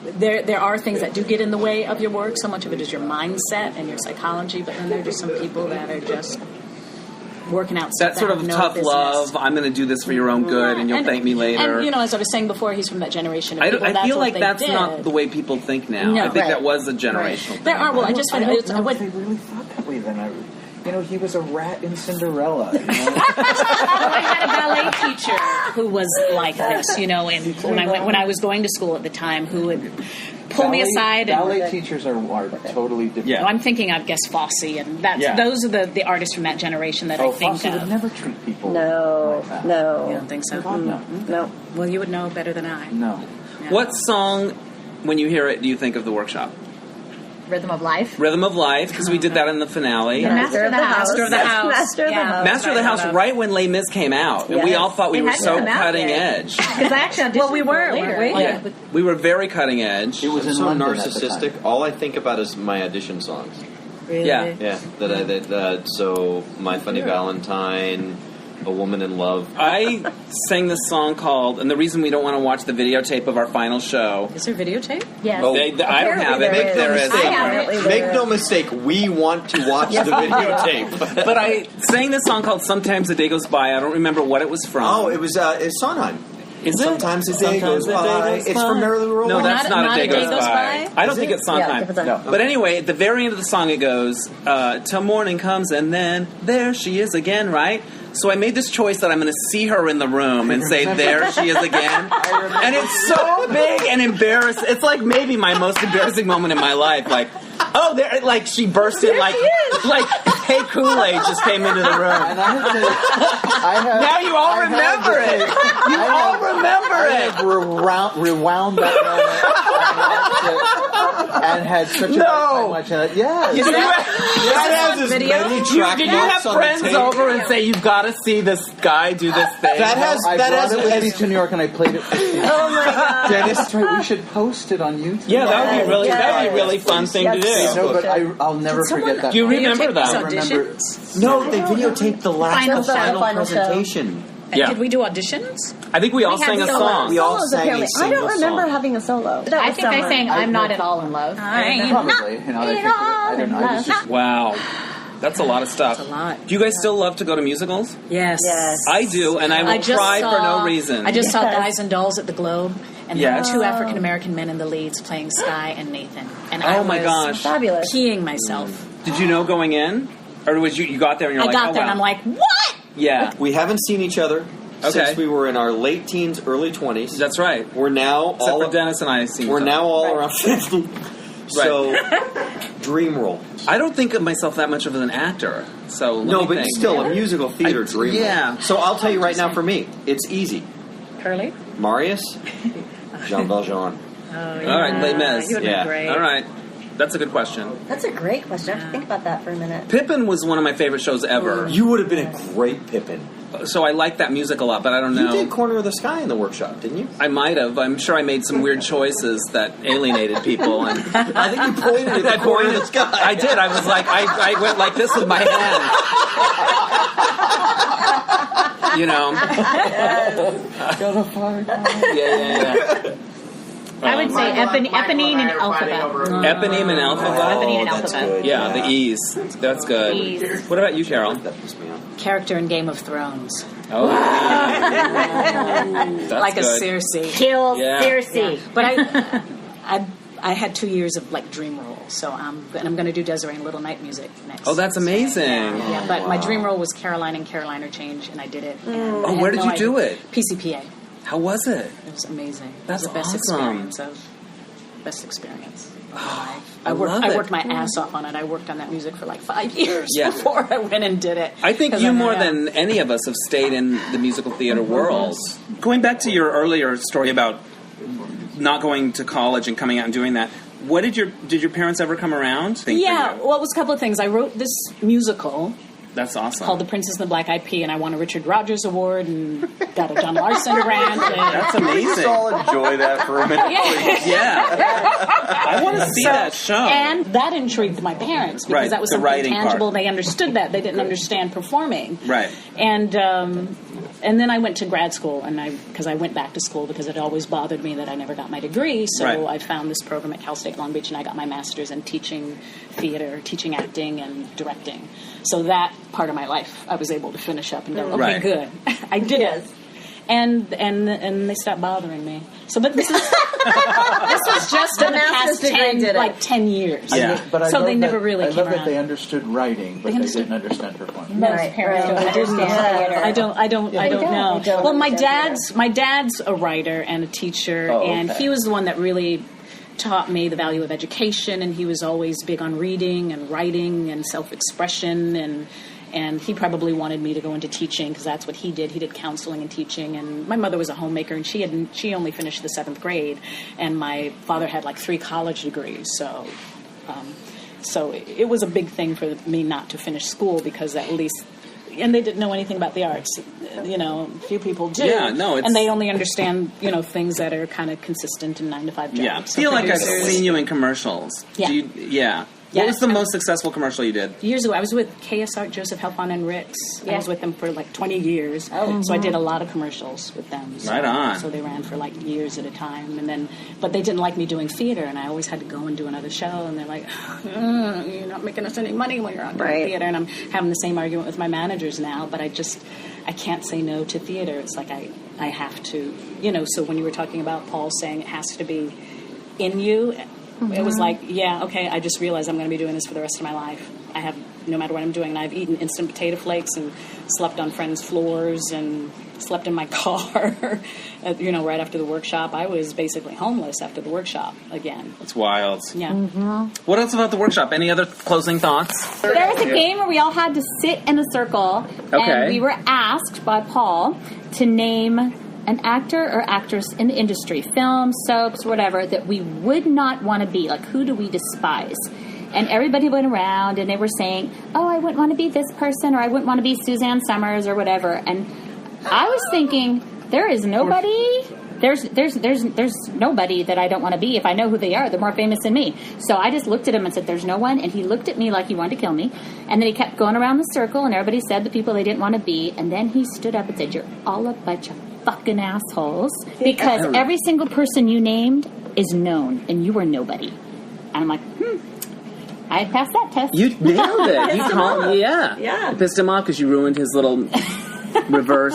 there are things that do get in the way of your work. So much of it is your mindset and your psychology, but then there are just some people that are just working out stuff that sort of tough love. I'm going to do this for your own good, and you'll thank me later. And as I was saying before, he's from that generation of people. I feel like that's not the way people think now. No, I think that was a generational thing. There are. Well, I just find if they really thought that way then. He was a rat in Cinderella. I had a ballet teacher who was like this, and when I was going to school at the time, who would pull me aside. Ballet teachers are totally different. Yeah. I'm thinking, I guess, Fosse, and those are the artists from that generation that I think Fosse would never treat people like that. No. You don't think so? No. Well, you would know better than I. No. What song, when you hear it, do you think of the workshop? Rhythm of Life. Rhythm of Life, because we did that in the finale. Master of the House. Master of the House. Master of the House, right when Les Mis came out, and we all thought we were so cutting edge. Because I actually auditioned we were, later. weren't we? Yeah. We were very cutting edge. It was so narcissistic. All I think about is my audition songs. Really? Yeah. So My Funny Valentine, A Woman in Love. I sang this song called, and the reason we don't want to watch the videotape of our final show. Is there videotape? Yes. Oh, I don't have it. There is. Make no mistake, we want to watch the videotape. But I sang this song called Sometimes a Day Goes By. I don't remember what it was from. Oh, it was Sondheim. Is it? Sometimes a day goes by. It's from Merrily Roll. No, that's not A Day Goes By. I don't think it's Sondheim. No. But anyway, at the very end of the song, it goes, till morning comes, and then there she is again, right? So I made this choice that I'm going to see her in the room and say, there she is again. And it's so big and embarrassing. It's like maybe my most embarrassing moment in my life. Like, oh, there, like she burst in like hey, Kool-Aid just came into the room. And I have to, now you all remember it. You all remember it. I rewound that moment and had such a time watching it. Yes. Did you have friends over and say, you've got to see this guy do this thing? I brought it with me to New York and I played it for you. Oh my God. Dennis, that's right. We should post it on YouTube. Yeah, that would be really fun thing to do. No, but I'll never forget that. Do you remember that? No, they videotaped the final presentation. Yeah. Did we do auditions? I think we all sang a song. We all sang a I single don't remember song. having a solo. I think I sang I'm Not At All in Love. Probably. Wow. That's a lot of stuff. That's a lot. Do you guys still love to go to musicals? Yes. I do, and I will cry for no reason. I just saw Guys and Dolls at the Globe, and there were two African American men in the leads playing Sky and Nathan. And I was fabulous. Peeing myself. Did you know going in? Or was you got there and you're like, I got there and I'm like, what? Yeah. We haven't seen each other since we were in our late teens, early 20s. That's right. We're now Except for Dennis and I have seen We're now all around 50. So, dream role. I don't think of myself that much of an actor. So no, but still, a musical theater dream role. Yeah. So I'll tell you right now, for me, it's easy. Hurley? Marius, Jean Valjean. Oh, yeah. All right, Les Mis. You would be great. All right. That's a good question. That's a great question. I have to think about that for a minute. Pippin was one of my favorite shows ever. You would have been a great Pippin. So I like that music a lot, but I don't know. You did Corner of the Sky in the workshop, didn't you? I might have. I'm sure I made some weird choices that alienated people. And I think you pointed at Corner of the Sky. I did. I was like, I went like this with my hand. You know. Got a fire. Yeah. I would say Eponine and Alphabet. Eponine and Alphabet? Eponine and Alphabet. Good. Yeah, the E's. That's good. E's. What about you, Cheryl? That pissed me off. Character in Game of Thrones. Oh, that's Like good. a Cersei. Kill Yeah. Cersei. But I had 2 years of like dream role, so I'm going to do Desiree in Little Night Music next. Oh, that's amazing. Yeah, but my dream role was Caroline in Caroline or Change, and I did it. And I had where did no you idea. do it? PCPA. How was it? It was amazing. That's it was the best awesome. experience. I I love worked it. my ass off on it. I worked on that music for like 5 years Yeah. before I went and did it. I think 'Cause you I'm- more yeah. than any of us have stayed in the musical theater world. Going back to your earlier story about not going to college and coming out and doing that, what did your parents ever come around? Yeah, well, it was a couple of things. I wrote this musical That's awesome. called The Princess and the Black Eyed Pea, and I won a Richard Rodgers Award and got a John Larson grant. That's amazing. Let's all enjoy that for a minute. Yeah. I want to see that show. And that intrigued my parents because Right, that was the something writing tangible. part. They understood that. They didn't understand performing. Right. And then I went to grad school, because I went back to school because it always bothered me that I never got my degree. So Right. I found this program at Cal State Long Beach, and I got my master's in teaching theater, teaching acting, and directing. So that part of my life, I was able to finish up and go, okay, Right. good, I did it. And they stopped bothering me. So, but this is this was just in the past master's degree 10 years. Yeah. But I So love they never that, really I came love around. that they understood writing, but they understood- didn't understand performing. Most Right, parents right. don't understand theater. I don't know. They don't Well, my understand dad's a writer and a teacher, Oh, and okay. he was the one that really taught me the value of education, and he was always big on reading and writing and self-expression, and he probably wanted me to go into teaching because that's what he did. He did counseling and teaching, and my mother was a homemaker, and she only finished the 7th grade, and my father had like 3 college degrees, so it was a big thing for me not to finish school because at least. And they didn't know anything about the arts. Few people do. Yeah, no, it's- and they only understand, things that are kind of consistent in 9-to-5 jobs. Yeah. I So feel like I've producers- seen you in commercials. Yeah. Yeah. Yeah. What was the most successful commercial you did? Years ago, I was with KSR, Joseph Halfon and Ricks. I was with them for like 20 years. Oh. So I did a lot of commercials with them. So, Right on. So they ran for like years at a time. But they didn't like me doing theater, and I always had to go and do another show. And they're like, you're not making us any money when you're on doing theater. And I'm having the same argument with my managers now, but I can't say no to theater. It's like I have to, so when you were talking about Paul saying it has to be in you, it was like, yeah, okay, I just realized I'm going to be doing this for the rest of my life. I have, no matter what I'm doing, and I've eaten instant potato flakes and slept on friends' floors and slept in my car, right after the workshop. I was basically homeless after the workshop again. It's wild. Yeah. What else about the workshop? Any other closing thoughts? There was a game where we all had to sit in a circle, Okay. and we were asked by Paul to name an actor or actress in the industry, film, soaps, whatever, that we would not want to be. Like, who do we despise? And everybody went around, and they were saying, oh, I wouldn't want to be this person, or I wouldn't want to be Suzanne Summers, or whatever. And I was thinking, there is nobody... There's nobody that I don't want to be. If I know who they are, they're more famous than me. So I just looked at him and said, there's no one. And he looked at me like he wanted to kill me. And then he kept going around the circle, and everybody said the people they didn't want to be. And then he stood up and said, you're all a bunch of fucking assholes. Because every single person you named is known, and you were nobody. And I'm like, I passed that test. You nailed it. You called me, yeah. Yeah. You pissed him off because you ruined his little reverse.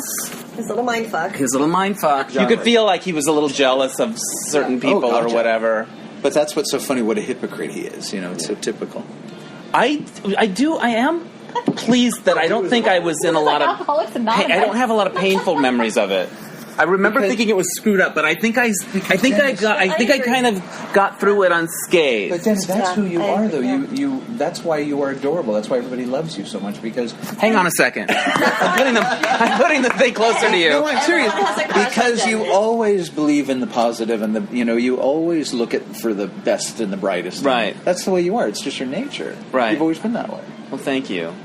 His little mind fuck. His little mind fuck. You could feel like he was a little jealous of certain people or gotcha. whatever. But that's what's so funny, what a hypocrite he is. It's so typical. I am pleased that I don't think I was in a lot of... Alcoholics Anonymous. I don't have a lot of painful memories of it. I remember thinking it was screwed up, but I think I kind of got through it unscathed. But then that's who you I are, agree, though. yeah. That's why you are adorable. That's why everybody loves you so much, because... Hang on a second. I'm putting the thing closer to you. No, I'm serious. Because you always believe in the positive, and you always look for the best and the brightest. Right. That's the way you are. It's just your nature. Right. You've always been that way. Well, thank you.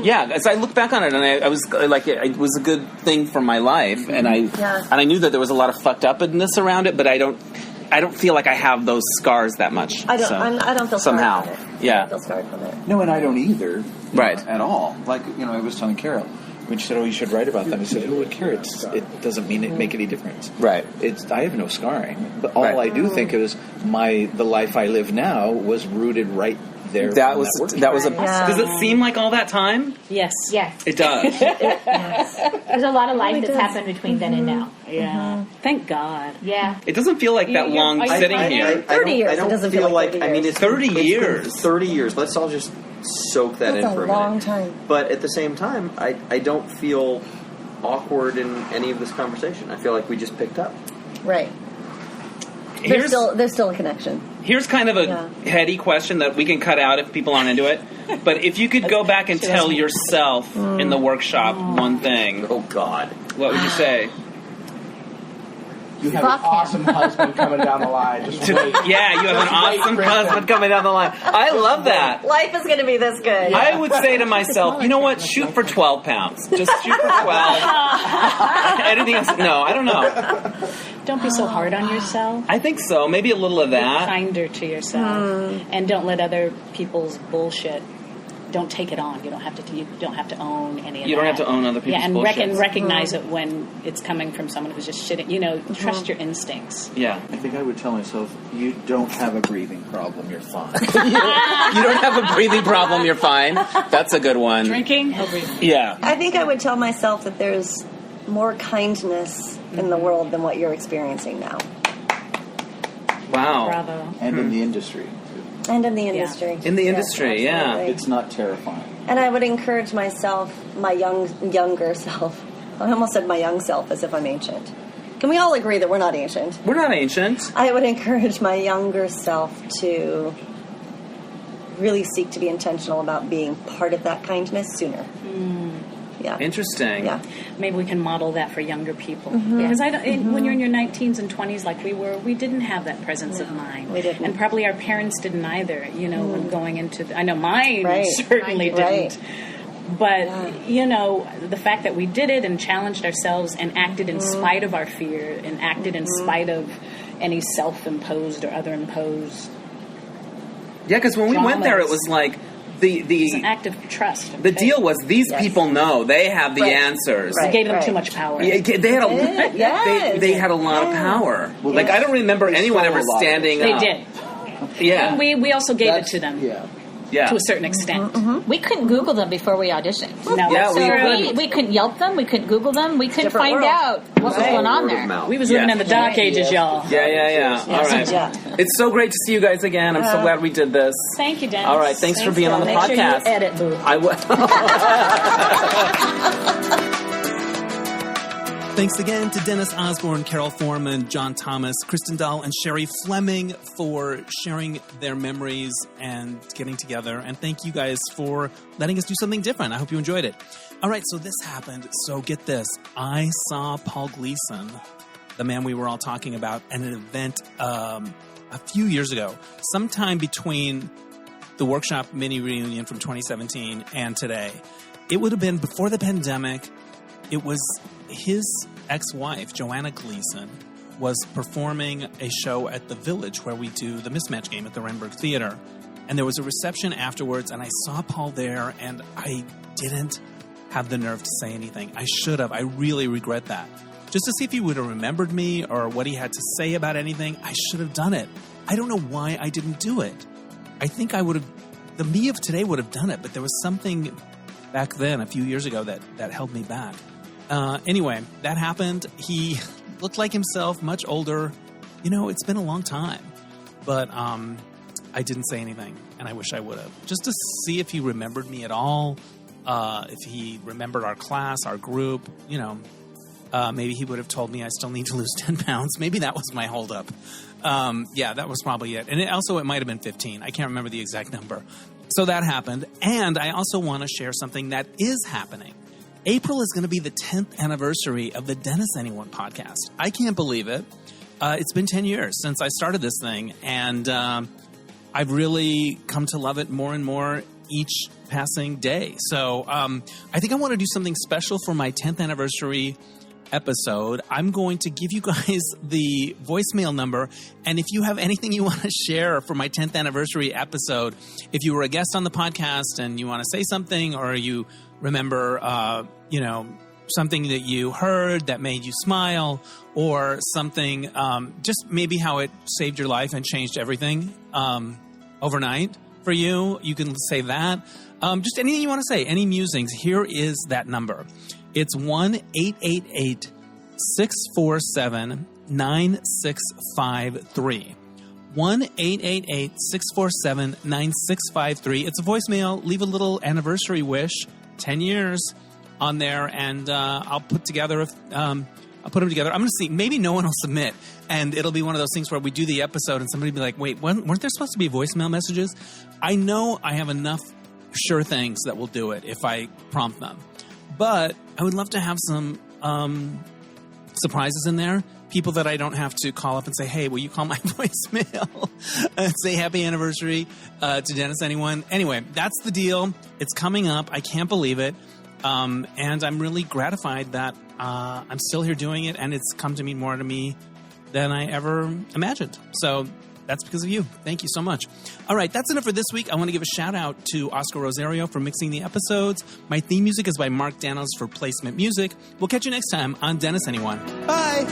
Yeah, as I look back on it, and I was like, it was a good thing for my life, and I knew that there was a lot of fucked upness around it, but I don't feel like I have those scars that much. I don't. so, I don't feel somehow. scarred from it. Yeah. I don't feel scarred from it. No, and I don't either. Right. At all. Like, I was telling Carol, when she said, "Oh, you should write about them," I said, "Who would care? It doesn't make any difference." Right. I have no scarring, but all I do think is the life I live now was rooted right there. That was a. Yeah. Does it seem like all that time? Yes. Yes. It does. There's a lot of life that's happened between then and now. Yeah. Thank God. Yeah. It doesn't feel like that long sitting here. 30 years. I don't It doesn't feel feel like like. 30 I mean, years. it's 30 been years. 30 years. Let's all just soak that That's in for a a minute. long time. But at the same time, I don't feel awkward in any of this conversation. I feel like we just picked up. Right. There's still a connection. Here's kind of a heady question that we can cut out if people aren't into it. But if you could go back and tell yourself in the workshop one thing, Oh, God. what would you say? You have an awesome husband coming down the line. Just wait. Yeah, you have an awesome husband coming down the line. I love that. Life is going to be this good. I would say to myself, you know what? Shoot for 12 pounds. Just shoot for 12. Anything else? No, I don't know. Don't be so hard on yourself. I think so. Maybe a little of Be that. kinder to yourself, and don't let other people's bullshit. Don't take it on. You don't have to own any of that. You don't have to own other people's bullshit. And recognize it when it's coming from someone who's just shitting. Trust your instincts. Yeah. I think I would tell myself, you don't have a breathing problem, you're fine. You don't have a breathing problem, you're fine. That's a good one. Drinking, no breathing. Yeah. I think I would tell myself that there's more kindness in the world than what you're experiencing now. Wow. Bravo. And in the industry. And in the industry. In the Yes, industry, yeah. absolutely. It's not terrifying. And I would encourage myself, my younger self. I almost said my young self as if I'm ancient. Can we all agree that we're not ancient? We're not ancient. I would encourage my younger self to really seek to be intentional about being part of that kindness sooner. Yeah. Interesting. Yeah. Maybe we can model that for younger people. Because when you're in your 19s and 20s like we were, we didn't have that presence of mind. We didn't. And probably our parents didn't either, when going into... I know mine Right. certainly Right. didn't. But, the fact that we did it and challenged ourselves and acted in spite of our fear and acted in spite of any self-imposed or other imposed... Yeah, because when we went there, it was like... It's an act of trust. The deal was these people know they have the Right. answers. We gave them too much power. Yeah, they had a lot of power. Well, like I don't remember anyone ever stole a lot. standing They up. did. Yeah. And we also gave it to them Yeah. to a certain extent. We couldn't Google them before we auditioned. No, Yeah, So we couldn't Yelp them. We couldn't Google them. We couldn't Different find world. out what was going on Word of there. mouth. we was living Yeah. in the dark ages, y'all. Yeah. All right. Yeah. It's so great to see you guys again. I'm so glad we did this. Thank you, Dennis. All right. Thanks for being on the Make sure you podcast. edit, boo. I will. Thanks again to Dennis Osborne, Karole Forman, Jon Thomas, Kristin Dahl, and Sherri Fleming for sharing their memories and getting together. And thank you guys for letting us do something different. I hope you enjoyed it. All right, so this happened. So get this. I saw Paul Gleason, the man we were all talking about, at an event a few years ago, sometime between the workshop mini reunion from 2017 and today. It would have been before the pandemic. It was his ex-wife, Joanna Gleason, was performing a show at the Village where we do the Mismatch game at the Renberg Theater. And there was a reception afterwards, and I saw Paul there, and I didn't have the nerve to say anything. I should have. I really regret that. Just to see if he would have remembered me or what he had to say about anything, I should have done it. I don't know why I didn't do it. I think I would have, the me of today would have done it, but there was something back then, a few years ago, that held me back. Anyway, that happened. He looked like himself, much older. It's been a long time. But I didn't say anything, and I wish I would have. Just to see if he remembered me at all, if he remembered our class, our group, maybe he would have told me I still need to lose 10 pounds. Maybe that was my holdup. Yeah, that was probably it. And it might have been 15. I can't remember the exact number. So that happened. And I also want to share something that is happening. April is going to be the 10th anniversary of the Dennis Anyone podcast. I can't believe it. It's been 10 years since I started this thing, and I've really come to love it more and more each passing day. So I think I want to do something special for my 10th anniversary episode. I'm going to give you guys the voicemail number, and if you have anything you want to share for my 10th anniversary episode, if you were a guest on the podcast and you want to say something, or you remember, something that you heard that made you smile, or something, just maybe how it saved your life and changed everything overnight for you. You can say that. Just anything you want to say, any musings. Here is that number. It's 1-888-647-9653. 1-888-647-9653. It's a voicemail. Leave a little anniversary wish, 10 years on there, and I'll put together. I'll put them together. I'm going to see. Maybe no one will submit, and it'll be one of those things where we do the episode, and somebody will be like, "Wait, weren't there supposed to be voicemail messages?" I know I have enough sure things that will do it if I prompt them, but I would love to have some surprises in there. People that I don't have to call up and say, "Hey, will you call my voicemail and say happy anniversary to Dennis Anyone?" Anyway, that's the deal. It's coming up. I can't believe it. And I'm really gratified that I'm still here doing it, and it's come to mean more to me than I ever imagined. So that's because of you. Thank you so much. All right, that's enough for this week. I want to give a shout-out to Oscar Rosario for mixing the episodes. My theme music is by Mark Danos for placement music. We'll catch you next time on Dennis Anyone. Bye!